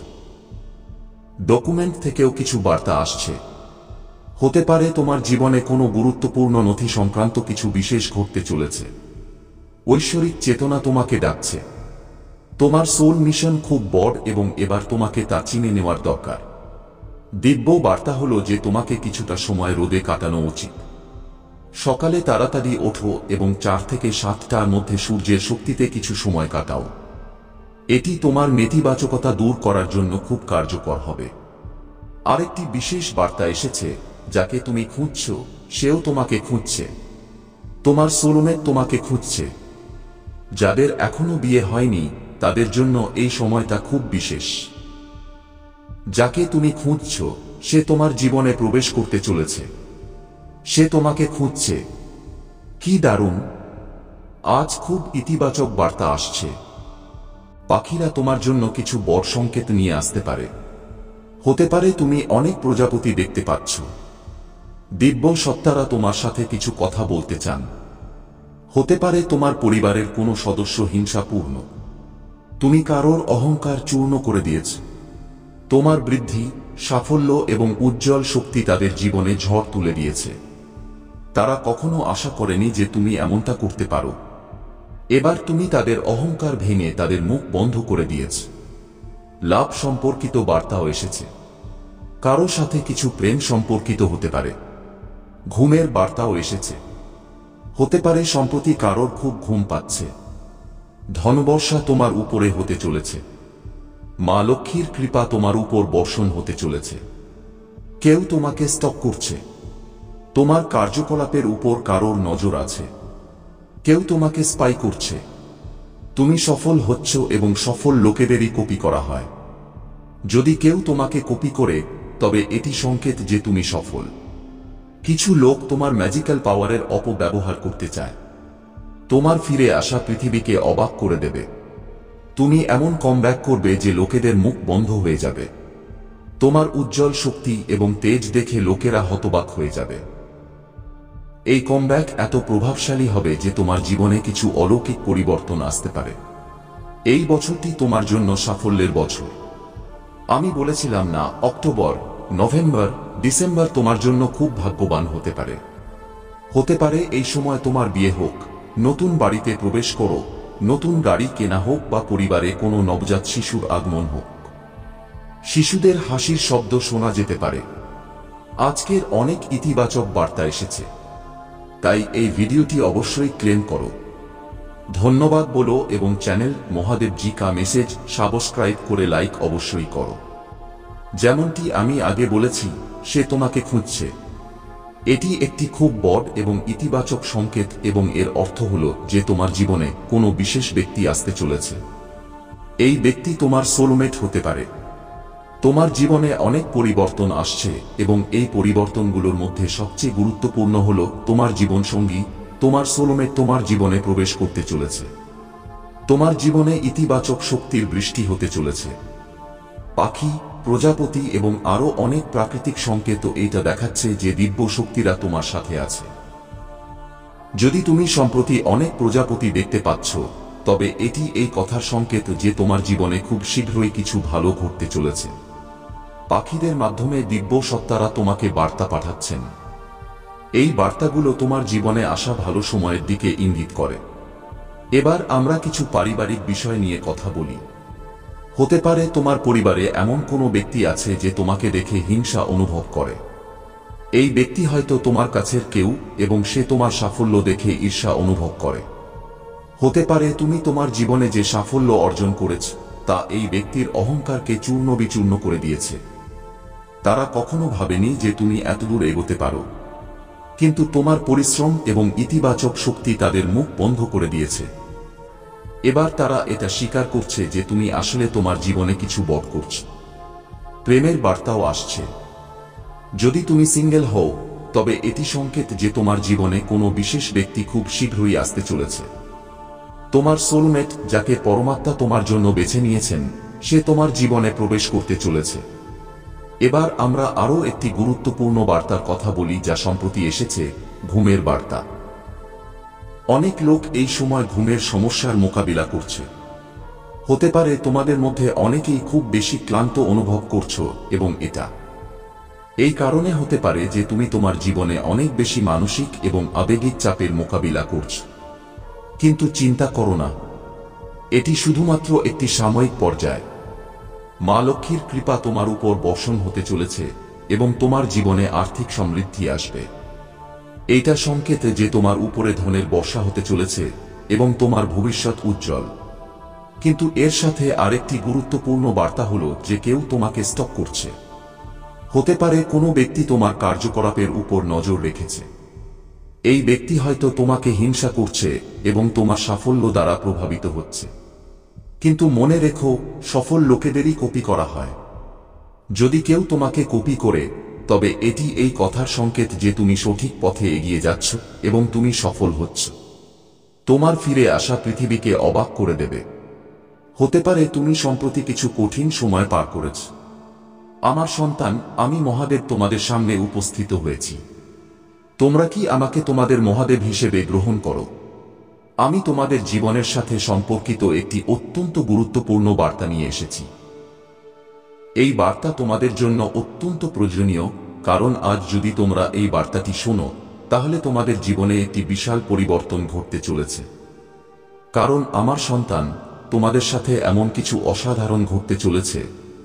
ডকুমেন্ট থেকেও কিছু বার্তা আসছে। হতে পারে তোমার জীবনে কোনো গুরুত্বপূর্ণ নথি সংক্রান্ত কিছু বিশেষ ঘটতে চলেছে। ঐশ্বরিক চেতনা তোমাকে ডাকছে। তোমার সোল মিশন খুব বড় এবং এবার তোমাকে তা চিনে নেওয়ার দরকার। দিব্য বার্তা হলো যে তোমাকে কিছুটা সময় রোদে কাটানো উচিত। সকালে তাড়াতাড়ি ওঠো এবং 4 থেকে 7টার মধ্যে সূর্যের শক্তিতে কিছু সময় কাটাও। এটি তোমার নেতিবাচকতা দূর করার জন্য খুব কার্যকর হবে। আরেকটি বিশেষ বার্তা এসেছে, যাকে তুমি খুঁজছো সেও তোমাকে খুঁজছে। তোমার সোলমেট তোমাকে খুঁজছে। যাদের এখনো বিয়ে হয়নি তাদের জন্য এই সময়টা খুব বিশেষ। যাকে তুমি খুঁজছ সে তোমার জীবনে প্রবেশ করতে চলেছে। সে তোমাকে খুঁজছে। কি দারুণ! আজ খুব ইতিবাচক বার্তা আসছে। পাখিরা তোমার জন্য কিছু বড় সংকেত নিয়ে আসতে পারে। হতে পারে তুমি অনেক প্রজাপতি দেখতে পাচ্ছ। দিব্য সত্তারা তোমার সাথে কিছু কথা বলতে চান। হতে পারে তোমার পরিবারের কোনো সদস্য হিংসাপূর্ণ। তুমি কারোর অহংকার চূর্ণ করে দিয়েছ। তোমার বৃদ্ধি, সাফল্য এবং উজ্জ্বল শক্তি তাদের জীবনে ঝড় তুলে দিয়েছে। তারা কখনো আশা করেনি যে তুমি এমনটা করতে পারো। এবার তুমি তাদের অহংকার ভেঙে তাদের মুখ বন্ধ করে দিয়েছ। লাভ সম্পর্কিত বার্তাও এসেছে। কারো সাথে কিছু প্রেম সম্পর্কিত হতে পারে। ঘুমের বার্তাও এসেছে। হতে পারে সম্প্রতি কারোর খুব ঘুম পাচ্ছে। ধনবর্ষা তোমার উপরে হতে চলেছে। মা লক্ষ্মীর কৃপা তোমার উপর বর্ষণ হতে চলেছে। কেউ তোমাকে স্টক করছে। তোমার কার্যকলাপের উপর কারোর নজর আছে। কেউ তোমাকে স্পাই করছে। তুমি সফল হচ্ছ এবং সফল লোকেদেরই কপি করা হয়। যদি কেউ তোমাকে কপি করে তবে এটি সংকেত যে তুমি সফল। কিছু লোক তোমার ম্যাজিক্যাল পাওয়ারের অপব্যবহার করতে চায়। তোমার ফিরে আসা পৃথিবীকে অবাক করে দেবে। তুমি এমন কমব্যাক করবে যে লোকেদের মুখ বন্ধ হয়ে যাবে। তোমার উজ্জ্বল শক্তি এবং তেজ দেখে লোকেরা হতবাক হয়ে যাবে। এই কমব্যাক এত প্রভাবশালী হবে যে তোমার জীবনে কিছু অলৌকিক পরিবর্তন আসতে পারে। এই বছরটি তোমার জন্য সাফল্যের বছর। আমি বলেছিলাম না, অক্টোবর, নভেম্বর, ডিসেম্বর তোমার জন্য খুব ভাগ্যবান হতে পারে। হতে পারে এই সময় তোমার বিয়ে হোক, নতুন বাড়িতে প্রবেশ করো, নতুন গাড়ি কেনা হোক বা পরিবারে কোনো নবজাত শিশুর আগমন হোক। শিশুদের হাসির শব্দ শোনা যেতে পারে। আজকের অনেক ইতিবাচক বার্তা এসেছে। তাই এই ভিডিওটি অবশ্যই ক্লেম করো, ধন্যবাদ বলো এবং চ্যানেল মহাদেব জি কা মেসেজ সাবস্ক্রাইব করে লাইক অবশ্যই করো। যেমনটি আমি আগে বলেছি, সে তোমাকে খুঁজছে। এটি একটি খুব বড় এবং ইতিবাচক সংকেত এবং এর অর্থ হল যে তোমার জীবনে কোনো বিশেষ ব্যক্তি আসতে চলেছে। এই ব্যক্তি তোমার সোলমেট হতে পারে। তোমার জীবনে অনেক পরিবর্তন আসছে এবং এই পরিবর্তনগুলোর মধ্যে সবচেয়ে গুরুত্বপূর্ণ হল তোমার জীবনসঙ্গী, তোমার সোলমেট তোমার জীবনে প্রবেশ করতে চলেছে। তোমার জীবনে ইতিবাচক শক্তির বৃষ্টি হতে চলেছে। পাখি, প্রজাপতি এবং আরও অনেক প্রাকৃতিক সংকেত এইটা দেখাচ্ছে যে দিব্য শক্তিরা তোমার সাথে আছে। যদি তুমি সম্প্রতি অনেক প্রজাপতি দেখতে পাচ্ছ তবে এটি এই কথার সংকেত যে তোমার জীবনে খুব শীঘ্রই কিছু ভালো ঘটতে চলেছে। পাখিদের মাধ্যমে দিব্য সত্তারা তোমাকে বার্তা পাঠাচ্ছেন। এই বার্তাগুলো তোমার জীবনে আসা ভালো সময়ের দিকে ইঙ্গিত করে। এবার আমরা কিছু পারিবারিক বিষয় নিয়ে কথা বলি। হতে পারে তোমার পরিবারে এমন কোনো ব্যক্তি আছে যে তোমাকে দেখে হিংসা অনুভব করে। এই ব্যক্তি হয়তো তোমার কাছের কেউ এবং সে তোমার সাফল্য দেখে ঈর্ষা অনুভব করে। হতে পারে তুমি তোমার জীবনে যে সাফল্য অর্জন করেছ তা এই ব্যক্তির অহংকারকে চূর্ণ বিচূর্ণ করে দিয়েছে। তারা কখনো ভাবেনি যে তুমি এতদূর এগোতে পারো, কিন্তু তোমার পরিশ্রম এবং ইতিবাচক শক্তি তাদের মুখ বন্ধ করে দিয়েছে। এবার তারা এটা স্বীকার করছে যে তুমি আসলে তোমার জীবনে কিছু বড় করছো। প্রেমের বার্তাও আসছে। যদি তুমি সিঙ্গেল হও তবে এটি সংকেত যে তোমার জীবনে কোনো বিশেষ ব্যক্তি খুব শীঘ্রই আসতে চলেছে। তোমার সোলমেট, যাকে পরমাত্মা তোমার জন্য বেছে নিয়েছেন, সে তোমার জীবনে প্রবেশ করতে চলেছে। এবার আমরা আরও একটি গুরুত্বপূর্ণ বার্তার কথা বলি যা সম্প্রতি এসেছে, ঘুমের বার্তা। অনেক লোক এই সময় ঘুমের সমস্যার মোকাবিলা করছে। হতে পারে তোমাদের মধ্যে অনেকেই খুব বেশি ক্লান্ত অনুভব করছো এবং এটা এই কারণে হতে পারে যে তুমি তোমার জীবনে অনেক বেশি মানসিক এবং আবেগিক চাপের মোকাবিলা করছো। কিন্তু চিন্তা করো না, এটি শুধুমাত্র একটি সাময়িক পর্যায়। মা লক্ষ্মীর কৃপা তোমার উপর বর্ষণ হতে চলেছে এবং তোমার জীবনে আর্থিক সমৃদ্ধি আসবে। এইটা সংকেত যে তোমার উপরে ধনের বর্ষা হতে চলেছে এবং তোমার ভবিষ্যৎ উজ্জ্বল। কিন্তু এর সাথে আরেকটি গুরুত্বপূর্ণ বার্তা হলো যে কেউ তোমাকে স্টক করছে। হতে পারে কোনো ব্যক্তি তোমার কার্যকলাপের উপর নজর রেখেছে। এই ব্যক্তি হয়তো তোমাকে হিংসা করছে এবং তোমার সাফল্য দ্বারা প্রভাবিত হচ্ছে। কিন্তু মনে রেখো, সফল লোকেদেরই কপি করা হয়। যদি কেউ তোমাকে কপি করে, তবে এটি এই কথার সংকেত যে তুমি সঠিক পথে এগিয়ে যাচ্ছ এবং তুমি সফল হচ্ছ। তোমার ফিরে আসা পৃথিবীকে অবাক করে দেবে। হতে পারে তুমি সম্প্রতি কিছু কঠিন সময় পার করেছ। আমার সন্তান, আমি মহাদেব তোমাদের সামনে উপস্থিত হয়েছি। তোমরা কি আমাকে তোমাদের মহাদেব হিসেবে গ্রহণ করো? আমি তোমাদের জীবনের সাথে সম্পর্কিত একটি অত্যন্ত গুরুত্বপূর্ণ বার্তা নিয়ে এসেছি। এই বার্তা তোমাদের জন্য অত্যন্ত প্রয়োজনীয়, কারণ আজ যদি তোমরা এই বার্তাটি শোনো, তাহলে তোমাদের জীবনে একটি বিশাল পরিবর্তন ঘটতে চলেছে। কারণ আমার সন্তান, তোমাদের সাথে এমন কিছু অসাধারণ ঘটতে চলেছে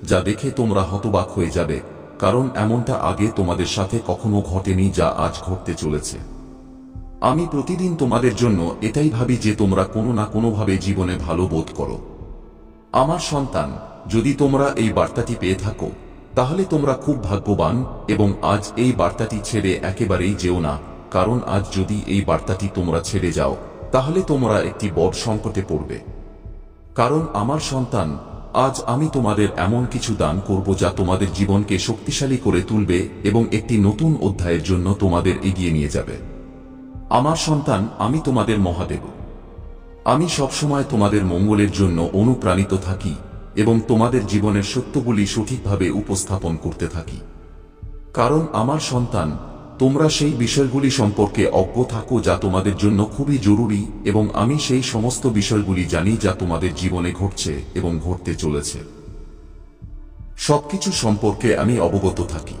যা দেখে তোমরা হতবাক হয়ে যাবে, কারণ এমনটা আগে তোমাদের সাথে কখনো ঘটেনি যা আজ ঘটতে চলেছে। আমি প্রতিদিন তোমাদের জন্য এটাই ভাবি যে তোমরা কোনো না কোনোভাবে জীবনে ভালো বোধ করো। আমার সন্তান, যদি তোমরা এই বার্তাটি পেয়ে থাকো, তাহলে তোমরা খুব ভাগ্যবান এবং আজ এই বার্তাটি ছেড়ে একেবারেই যেও না, কারণ আজ যদি এই বার্তাটি তোমরা ছেড়ে যাও, তাহলে তোমরা একটি বড় সংকটে পড়বে। কারণ আমার সন্তান, আজ আমি তোমাদের এমন কিছু দান করব যা তোমাদের জীবনকে শক্তিশালী করে তুলবে এবং একটি নতুন অধ্যায়ের জন্য তোমাদের এগিয়ে নিয়ে যাবে। আমার সন্তান, আমি তোমাদের মহাদেব। আমি সবসময় তোমাদের মঙ্গলের জন্য অনুপ্রাণিত থাকি এবং তোমাদের জীবনের সত্যগুলি সঠিকভাবে উপস্থাপন করতে থাকি। কারণ আমার সন্তান, তোমরা সেই বিষয়গুলি সম্পর্কে অজ্ঞ থাকো যা তোমাদের জন্য খুবই জরুরি, এবং আমি সেই সমস্ত বিষয়গুলি জানি যা তোমাদের জীবনে ঘটছে এবং ঘটতে চলেছে। সবকিছু সম্পর্কে আমি অবগত থাকি।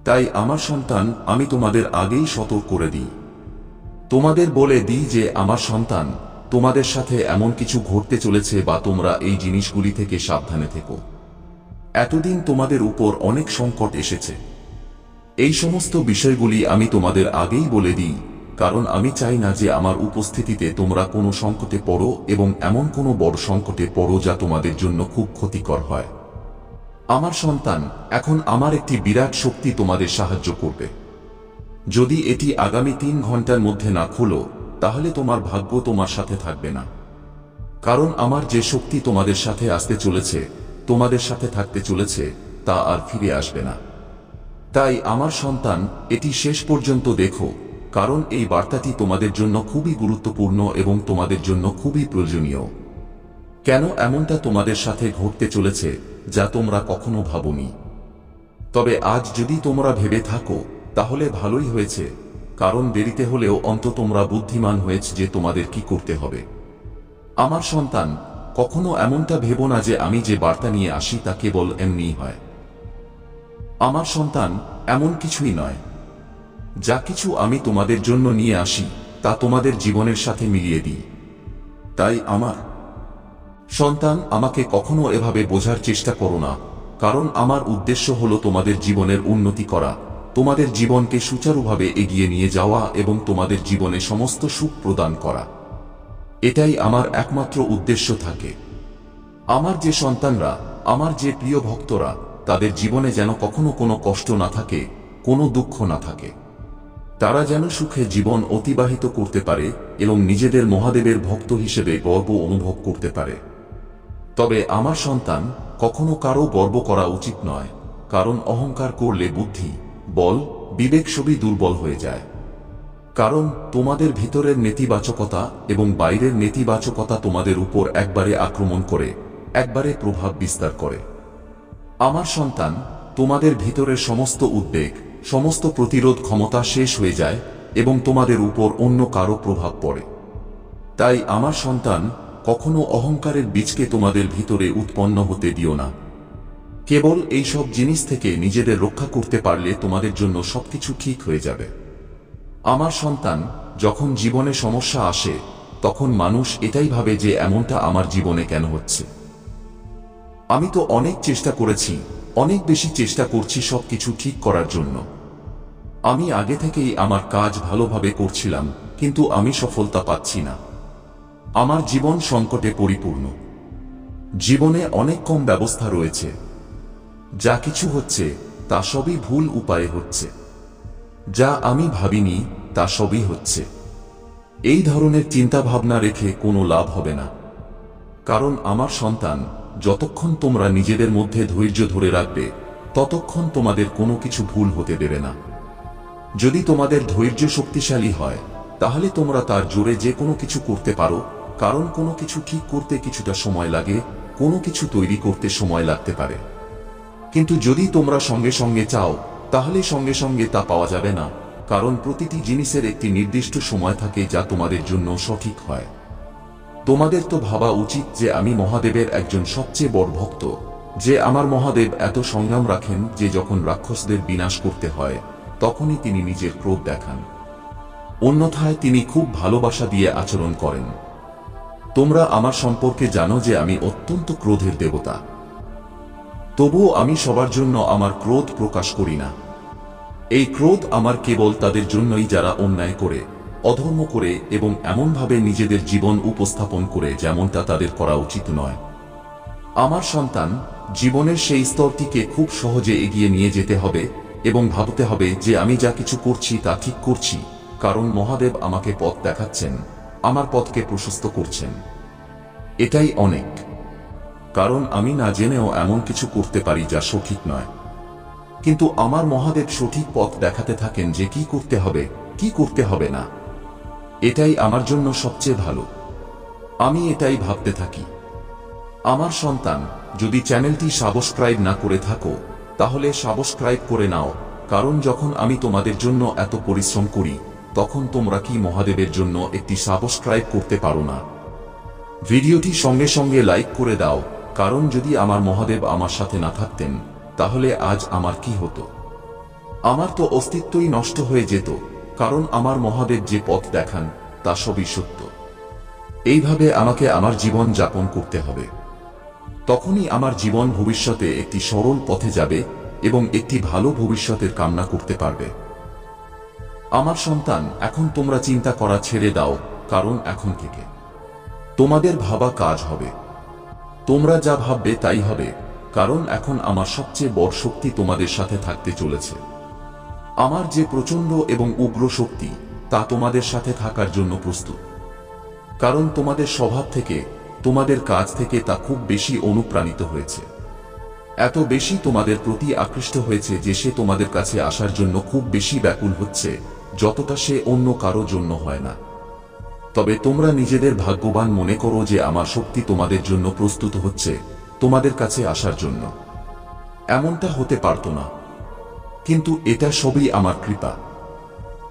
তাই আমার সন্তান, আমি তোমাদের আগেই সতর্ক করে দিই। তোমাদের বলে দিই যে আমার সন্তান, তোমাদের সাথে এমন কিছু ঘটতে চলেছে বা তোমরা এই জিনিসগুলি থেকে সাবধানে থেকো। এতদিন তোমাদের উপর অনেক সংকট এসেছে। এই সমস্ত বিষয়গুলি আমি তোমাদের আগেই বলে দিই, কারণ আমি চাই না যে আমার উপস্থিতিতে তোমরা কোনো সংকটে পড়ো এবং এমন কোনো বড় সংকটে পড়ো যা তোমাদের জন্য খুব ক্ষতিকর হয়। আমার সন্তান, এখন আমার একটি বিরাট শক্তি তোমাদের সাহায্য করবে। যদি এটি আগামী 3 ঘন্টার মধ্যে না খোলো, তাহলে তোমার ভাগ্য তোমার সাথে থাকবে না। কারণ আমার যে শক্তি তোমাদের সাথে আসতে চলেছে, তোমাদের সাথে থাকতে চলেছে, তা আর ফিরে আসবে না। তাই আমার সন্তান, এটি শেষ পর্যন্ত দেখো, কারণ এই বার্তাটি তোমাদের জন্য খুবই গুরুত্বপূর্ণ এবং তোমাদের জন্য খুবই প্রয়োজনীয়। কেন এমনটা তোমাদের সাথে ঘটতে চলেছে যা তোমরা কখনো ভাবোনি। তবে আজ যদি তোমরা ভেবে থাকো, তাহলে ভালোই হয়েছে, কারণ দেরিতে হলেও অন্তত তোমরা বুদ্ধিমান হয়েছে যে তোমাদের কি করতে হবে। আমার সন্তান, কখনো এমনটা ভেবো না যে আমি যে বার্তা নিয়ে আসি তা কেবল এমনিই হয়। আমার সন্তান, এমন কিছুই নয়। যা কিছু আমি তোমাদের জন্য নিয়ে আসি, তা তোমাদের জীবনের সাথে মিলিয়ে দিই। তাই আমার সন্তান, আমাকে কখনো এভাবে বোঝার চেষ্টা করো না, কারণ আমার উদ্দেশ্য হলো তোমাদের জীবনের উন্নতি করা, তোমাদের জীবনকে সুচারুভাবে এগিয়ে নিয়ে যাওয়া এবং তোমাদের জীবনে সমস্ত সুখ প্রদান করা। এটাই আমার একমাত্র উদ্দেশ্য থাকে। আমার যে সন্তানরা, আমার যে প্রিয় ভক্তরা, তাদের জীবনে যেন কখনো কোনো কষ্ট না থাকে, কোনো দুঃখ না থাকে। তারা যেন সুখে জীবন অতিবাহিত করতে পারে এবং নিজেদের মহাদেবের ভক্ত হিসেবে গর্ব অনুভব করতে পারে। তবে আমার সন্তান, কখনো কারো গর্ব করা উচিত নয়, কারণ অহংকার করলে বুদ্ধি, বল, বিবেক সবই দুর্বল হয়ে যায়। কারণ তোমাদের ভিতরের নেতিবাচকতা এবং বাইরের নেতিবাচকতা তোমাদের উপর একবারে আক্রমণ করে, একবারে প্রভাব বিস্তার করে। আমার সন্তান, তোমাদের ভিতরের সমস্ত উদ্বেগ, সমস্ত প্রতিরোধ ক্ষমতা শেষ হয়ে যায় এবং তোমাদের উপর অন্য কারো প্রভাব পড়ে। তাই আমার সন্তান, কখনো অহংকারের বীজকে তোমাদের ভিতরে উৎপন্ন হতে দিও না। কেবল এই সব জিনিস থেকে নিজেদের রক্ষা করতে পারলে তোমাদের জন্য সবকিছু ঠিক হয়ে যাবে। আমার সন্তান, যখন জীবনে সমস্যা আসে, তখন মানুষ এটাই ভাবে যে এমনটা আমার জীবনে কেন হচ্ছে। আমি তো অনেক চেষ্টা করেছি, অনেক বেশি চেষ্টা করছি সবকিছু ঠিক করার জন্য। আমি আগে থেকেই আমার কাজ ভালোভাবে করছিলাম, কিন্তু আমি সফলতা পাচ্ছি না। আমার জীবন সংকটে পরিপূর্ণ। জীবনে অনেক কম ব্যবস্থা রয়েছে। যা কিছু হচ্ছে তা সবই ভুল উপায়ে হচ্ছে। যা আমি ভাবিনি তা সবই হচ্ছে। এই ধরনের চিন্তা ভাবনা রেখে কোনো লাভ হবে না। কারণ আমার সন্তান, যতক্ষণ তোমরা নিজেদের মধ্যে ধৈর্য ধরে রাখবে ততক্ষণ তোমাদের কোনো কিছু ভুল হতে দেবে না। যদি তোমাদের ধৈর্য শক্তিশালী হয় তাহলে তোমরা তার জোরে যে কোনো কিছু করতে পারো, কারণ কোনো কিছু ঠিক করতে কিছুটা সময় লাগে, কোনো কিছু তৈরি করতে সময় লাগতে পারে। কিন্তু যদি তোমরা সঙ্গে সঙ্গে চাও তাহলে সঙ্গে সঙ্গে তা পাওয়া যাবে না, কারণ প্রতিটি জিনিসের একটি নির্দিষ্ট সময় থাকে যা তোমাদের জন্য সঠিক হয়। তোমাদের তো ভাবা উচিত যে আমি মহাদেবের একজন সবচেয়ে বড় ভক্ত, যে আমার মহাদেব এত সংগ্রাম রাখেন যে যখন রাক্ষসদের বিনাশ করতে হয় তখনই তিনি নিজের ক্রোধ দেখান, অন্যথায় তিনি খুব ভালোবাসা দিয়ে আচরণ করেন। তোমরা আমার সম্পর্কে জানো যে আমি অত্যন্ত ক্রোধের দেবতা, তবুও আমি সবার জন্য আমার ক্রোধ প্রকাশ করি না। এই ক্রোধ আমার কেবল তাদের জন্যই যারা অন্যায় করে, অধর্ম করে এবং এমনভাবে নিজেদের জীবন উপস্থাপন করে যেমনটা তাদের করা উচিত নয়। আমার সন্তান, জীবনের সেই স্তরটিকে খুব সহজে এগিয়ে নিয়ে যেতে হবে এবং ভাবতে হবে যে আমি যা কিছু করছি তা ঠিক করছি, কারণ মহাদেব আমাকে পথ দেখাচ্ছেন, আমার পথকে প্রশস্ত করছেন। এটাই অনেক, কারণ আমি না জেনেও এমন কিছু করতে পারি যা সঠিক নয়, কিন্তু আমার মহাদেব সঠিক পথ দেখাতে থাকেন যে কি করতে হবে, কি করতে হবে না। এটাই আমার জন্য সবচেয়ে ভালো, আমি এটাই ভাবতে থাকি। আমার সন্তান, যদি চ্যানেলটি সাবস্ক্রাইব না করে থাকো তাহলে সাবস্ক্রাইব করে নাও, কারণ যখন আমি তোমাদের জন্য এত পরিশ্রম করি তখন তোমরা কি মহাদেবের জন্য একটি সাবস্ক্রাইব করতে পারো না? ভিডিওটি সঙ্গে সঙ্গে লাইক করে দাও, কারণ যদি আমার মহাদেব আমার সাথে না থাকতেন তাহলে আজ আমার কি হতো? আমার তো অস্তিত্বই নষ্ট হয়ে যেত, কারণ আমার মহাদেব যে পথ দেখান তা সবই সত্য। এইভাবে আমাকে আমার জীবন যাপন করতে হবে, তখনই আমার জীবন ভবিষ্যতে একটি সরল পথে যাবে এবং একটি ভালো ভবিষ্যতের কামনা করতে পারবে। আমার সন্তান, এখন তোমরা চিন্তা করা ছেড়ে দাও, কারণ এখন থেকে তোমাদের ভাবা কাজ হবে। তোমরা যা ভাববে তাই হবে, কারণ এখন আমার সবচেয়ে বড় শক্তি তোমাদের সাথে থাকতে চলেছে। আমার যে প্রচণ্ড এবং উগ্র শক্তি তা তোমাদের সাথে থাকার জন্য প্রস্তুত, কারণ তোমাদের স্বভাব থেকে, তোমাদের কাজ থেকে তা খুব বেশি অনুপ্রাণিত হয়েছে। এত বেশি তোমাদের প্রতি আকৃষ্ট হয়েছে যে সে তোমাদের কাছে আসার জন্য খুব বেশি ব্যাকুল হচ্ছে, যতটা সে অন্য কারো জন্য হয় না। তবে তোমরা নিজেদের ভাগ্যবান মনে করো যে আমার শক্তি তোমাদের জন্য প্রস্তুত হচ্ছে তোমাদের কাছে আসার জন্য। এমনটা হতে পারত না, কিন্তু এটা সবই আমার কৃপা।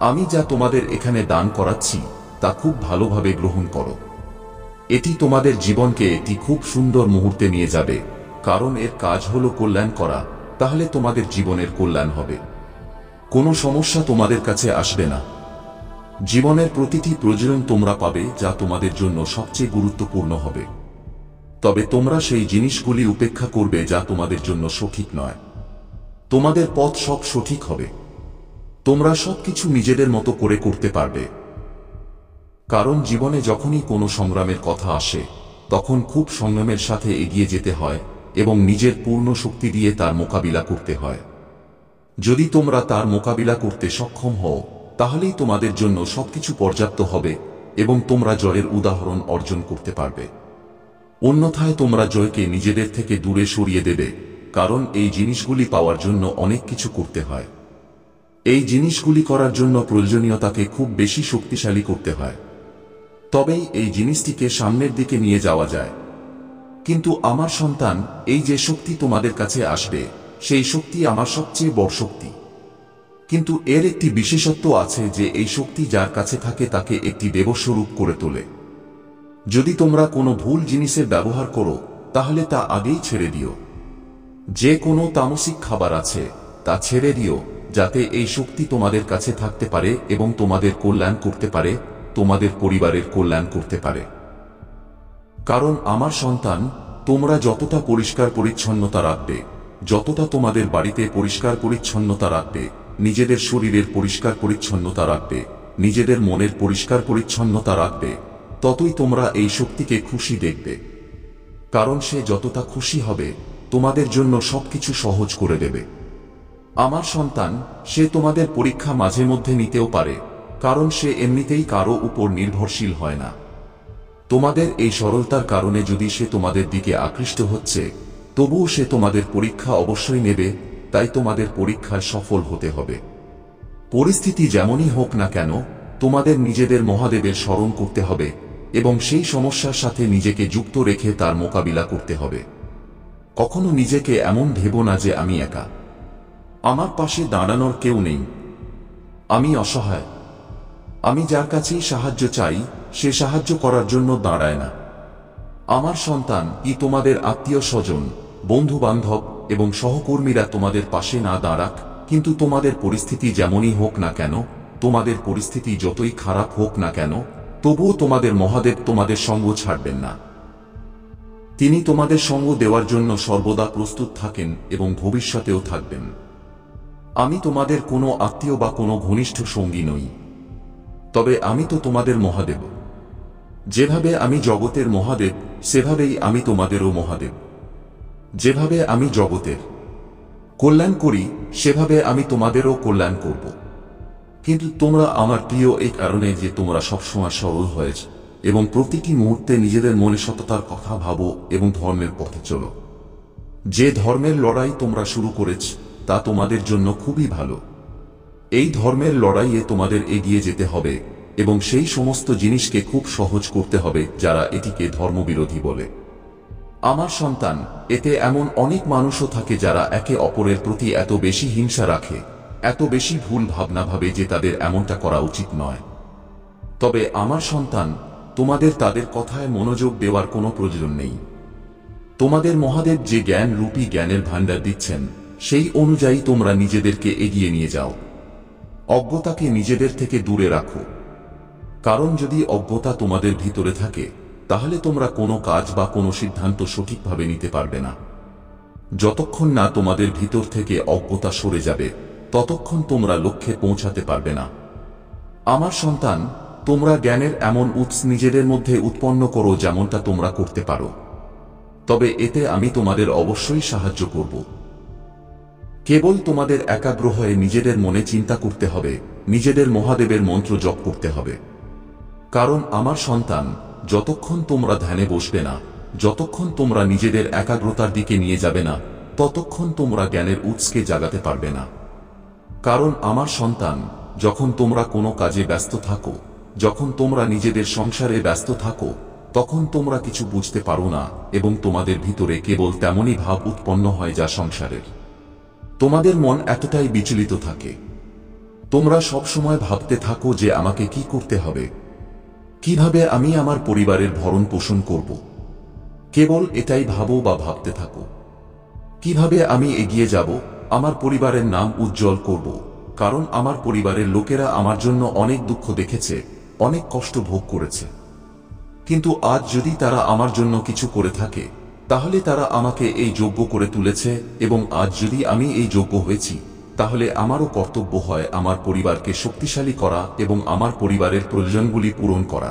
আমি যা তোমাদের এখানে দান করাচ্ছি তা খুব ভালোভাবে গ্রহণ করো। এটি তোমাদের জীবনকে একটি খুব সুন্দর মুহূর্তে নিয়ে যাবে, কারণ এর কাজ হলো কল্যাণ করা, তাহলে তোমাদের জীবনের কল্যাণ হবে। কোনো সমস্যা তোমাদের কাছে আসবে না। জীবনের প্রতিটি প্রয়োজন তোমরা পাবে যা তোমাদের জন্য সবচেয়ে গুরুত্বপূর্ণ হবে। তবে তোমরা সেই জিনিসগুলি উপেক্ষা করবে যা তোমাদের জন্য সঠিক নয়। তোমাদের পথ সব সঠিক হবে, তোমরা সবকিছু নিজেদের মতো করে করতে পারবে। কারণ জীবনে যখনই কোনো সংগ্রামের কথা আসে তখন খুব সংগ্রামের সাথে এগিয়ে যেতে হয় এবং নিজের পূর্ণ শক্তি দিয়ে তার মোকাবিলা করতে হয়। যদি তোমরা তার মোকাবিলা করতে সক্ষম হও তাহলেই তোমাদের জন্য সবকিছু পর্যাপ্ত হবে এবং তোমরা জয়ের উদাহরণ অর্জন করতে পারবে। অন্যথায় তোমরা জয়কে নিজেদের থেকে দূরে সরিয়ে দেবে, কারণ এই জিনিসগুলি পাওয়ার জন্য অনেক কিছু করতে হয়। এই জিনিসগুলি করার জন্য প্রয়োজনীয়তাকে খুব বেশি শক্তিশালী করতে হয়, তবেই এই জিনিসটিকে সামনের দিকে নিয়ে যাওয়া যায়। কিন্তু আমার সন্তান, এই যে শক্তি তোমাদের কাছে আসবে সেই শক্তি আমার সবচেয়ে বড় শক্তি, কিন্তু এর একটি বিশেষত্ব আছে যে এই শক্তি যার কাছে থাকে তাকে একটি দেবস্বরূপ করে তোলে। যদি তোমরা কোনো ভুল জিনিসের ব্যবহার করো তাহলে তা আগেই ছেড়ে দিও। যে কোনো তামসিক খাবার আছে তা ছেড়ে দিও, যাতে এই শক্তি তোমাদের কাছে থাকতে পারে এবং তোমাদের কল্যাণ করতে পারে, তোমাদের পরিবারের কল্যাণ করতে পারে। কারণ আমার সন্তান, তোমরা যতটা পরিষ্কার পরিচ্ছন্নতা রাখবে, যতটা তোমাদের বাড়িতে পরিষ্কার পরিচ্ছন্নতা রাখবে, নিজেদের শরীরের পরিষ্কার পরিচ্ছন্নতা রাখবে, নিজেদের মনের পরিষ্কার পরিচ্ছন্নতা রাখবে, ততই তোমরা এই শক্তিকে খুশি দেখবে। কারণ সে যতটা খুশি হবে তোমাদের জন্য সবকিছু সহজ করে দেবে। আমার সন্তান, সে তোমাদের পরীক্ষা মাঝে মধ্যে নিতেও পারে, কারণ সে এমনিতেই কারো উপর নির্ভরশীল হয় না। তোমাদের এই সরলতার কারণে যদি সে তোমাদের দিকে আকৃষ্ট হচ্ছে, তবুও সে তোমাদের পরীক্ষা অবশ্যই নেবে, তাই তোমাদের পরীক্ষায় সফল হতে হবে। পরিস্থিতি যেমনই হোক না কেন, তোমাদের নিজেদের মহাদেবের স্মরণ করতে হবে এবং সেই সমস্যার সাথে নিজেকে যুক্ত রেখে তার মোকাবিলা করতে হবে। কখনো নিজেকে এমন ভেবো না যে আমি একা, আমার পাশে দাঁড়ানোর কেউ নেই, আমি অসহায়। আমি যার কাছেই সাহায্য চাই সে সাহায্য করার জন্য দাঁড়ায় না। আমার সন্তান তোমাদের আত্মীয় স্বজন, বন্ধু বান্ধব এবং সহকর্মীরা তোমাদের পাশে না দাঁড়াক, কিন্তু তোমাদের পরিস্থিতি যেমনই হোক না কেন, তোমাদের পরিস্থিতি যতই খারাপ হোক না কেন, তবুও তোমাদের মহাদেব তোমাদের সঙ্গ ছাড়বেন না। তিনি তোমাদের সঙ্গ দেওয়ার জন্য সর্বদা প্রস্তুত থাকেন এবং ভবিষ্যতেও থাকবেন। আমি তোমাদের কোনো আত্মীয় বা কোনো ঘনিষ্ঠ সঙ্গী নই, তবে আমি তো তোমাদের মহাদেব। যেভাবে আমি জগতের মহাদেব, সেভাবেই আমি তোমাদেরও মহাদেব। যেভাবে আমি জগতের কল্যাণ করি, সেভাবে আমি তোমাদেরও কল্যাণ করব। কিন্তু তোমরা আমার প্রিয় এই কারণে যে তোমরা সবসময় সরল হয়েছ এবং প্রতিটি মুহূর্তে নিজেদের মনে সততার কথা ভাবো এবং ধর্মের পথে চলো। যে ধর্মের লড়াই তোমরা শুরু করেছ তা তোমাদের জন্য খুবই ভালো। এই ধর্মের লড়াইয়ে তোমাদের এগিয়ে যেতে হবে এবং সেই সমস্ত জিনিসকে খুব সহজ করতে হবে যারা এটিকে ধর্মবিরোধী বলে। আমার সন্তান, এতে এমন অনেক মানুষও থাকে যারা একে অপরের প্রতি এত বেশি হিংসা রাখে, এত বেশি ভুল ভাবনা ভাবে যে তাদের এমনটা করা উচিত নয়। তবে আমার সন্তান, তোমাদের তাদের কথায় মনোযোগ দেওয়ার কোনো প্রয়োজন নেই। তোমাদের মহাদেব যে জ্ঞান রূপী জ্ঞানের ভাণ্ডার দিচ্ছেন, সেই অনুযায়ী তোমরা নিজেদেরকে এগিয়ে নিয়ে যাও। অজ্ঞতাকে নিজেদের থেকে দূরে রাখো, কারণ যদি অজ্ঞতা তোমাদের ভিতরে থাকে তাহলে তোমরা কোনো কাজ বা কোনো সিদ্ধান্ত সঠিকভাবে নিতে পারবে না। যতক্ষণ না তোমাদের ভিতর থেকে অজ্ঞতা সরে যাবে, ততক্ষণ তোমরা লক্ষ্যে পৌঁছাতে পারবে না। আমার সন্তান, তোমরা জ্ঞানের এমন উৎস নিজেদের মধ্যে উৎপন্ন করো যেমনটা তোমরা করতে পারো, তবে এতে আমি তোমাদের অবশ্যই সাহায্য করব। কেবল তোমাদের একাগ্র হয়ে নিজেদের মনে চিন্তা করতে হবে, নিজেদের মহাদেবের মন্ত্র জপ করতে হবে। কারণ আমার সন্তান, যতক্ষণ তোমরা ধ্যানে বসবে না, যতক্ষণ তোমরা নিজেদের একাগ্রতার দিকে নিয়ে যাবে না, ততক্ষণ তোমরা জ্ঞানের উৎসকে জাগাতে পারবে না। কারণ আমার সন্তান, যখন তোমরা কোনো কাজে ব্যস্ত থাকো, যখন তোমরা নিজেদের সংসারে ব্যস্ত থাকো, তখন তোমরা কিছু বুঝতে পারো না এবং তোমাদের ভিতরে কেবল তেমনই ভাব উৎপন্ন হয় যা সংসারের। তোমাদের মন এতটাই বিচলিত থাকে, তোমরা সবসময় ভাবতে থাকো যে আমাকে কি করতে হবে, কিভাবে আমি আমার পরিবারের ভরণ পোষণ করব। কেবল এটাই ভাবো বা ভাবতে থাকো, কিভাবে আমি এগিয়ে যাব, আমার পরিবারের নাম উজ্জ্বল করব। কারণ আমার পরিবারের লোকেরা আমার জন্য অনেক দুঃখ দেখেছে, অনেক কষ্ট ভোগ করেছে। কিন্তু আজ যদি তারা আমার জন্য কিছু করে থাকে, তাহলে তারা আমাকে এই যোগ্য করে তুলেছে এবং আজ যদি আমি এই যোগ্য হয়েছি, তাহলে আমারও কর্তব্য হয় আমার পরিবারকে শক্তিশালী করা এবং আমার পরিবারের প্রয়োজনগুলি পূরণ করা।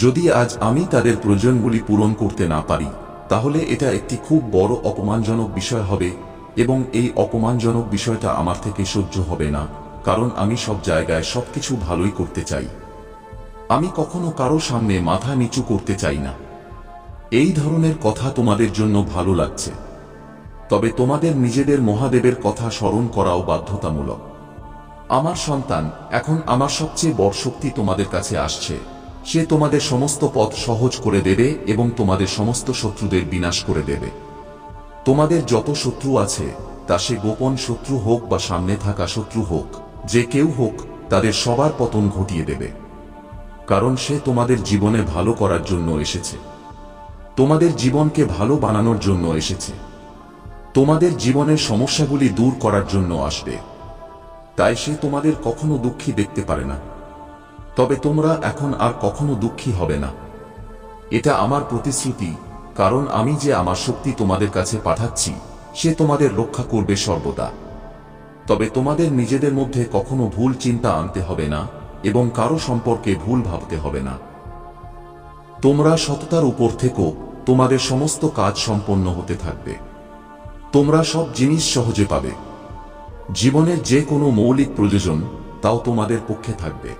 যদি আজ আমি তাদের প্রয়োজনগুলি পূরণ করতে না পারি, তাহলে এটা একটি খুব বড় অপমানজনক বিষয় হবে এবং এই অপমানজনক বিষয়টা আমার থেকে সহ্য হবে না। কারণ আমি সব জায়গায় সবকিছু ভালোই করতে চাই, আমি কখনো কারো সামনে মাথা নিচু করতে চাই না। এই ধরনের কথা তোমাদের জন্য ভালো লাগছে, তবে তোমাদের নিজেদের মহাদেবের কথা স্মরণ করাও বাধ্যতামূলক। আমার সন্তান, এখন আমার সবচেয়ে বড় শক্তি তোমাদের কাছে আসছে। সে তোমাদের সমস্ত পথ সহজ করে দেবে এবং তোমাদের সমস্ত শত্রুদের বিনাশ করে দেবে। তোমাদের যত শত্রু আছে, তা সে গোপন শত্রু হোক বা সামনে থাকা শত্রু হোক, যে কেউ হোক, তাদের সবার পতন ঘটিয়ে দেবে। কারণ সে তোমাদের জীবনে ভালো করার জন্য এসেছে, তোমাদের জীবনকে ভালো বানানোর জন্য এসেছে, তোমাদের জীবনের সমস্যাগুলি দূর করার জন্য আসবে। তাই সে তোমাদের কখনো দুঃখী দেখতে পারে না। তবে তোমরা এখন আর কখনো দুঃখী হবে না, এটা আমার প্রতিশ্রুতি। কারণ আমি যে আমার শক্তি তোমাদের কাছে পাঠাচ্ছি, সে তোমাদের রক্ষা করবে সর্বদা। তবে তোমাদের নিজেদের মধ্যে কখনো ভুল চিন্তা আনতে হবে না এবং কারো সম্পর্কে ভুল ভাবতে হবে না। তোমরা সততার উপর থেকেও তোমাদের সমস্ত কাজ সম্পন্ন হতে থাকবে। তোমরা সব জিনিস সহজে পাবে। জীবনের যে কোনো মৌলিক প্রয়োজন, তাও তোমাদের পক্ষে থাকবে।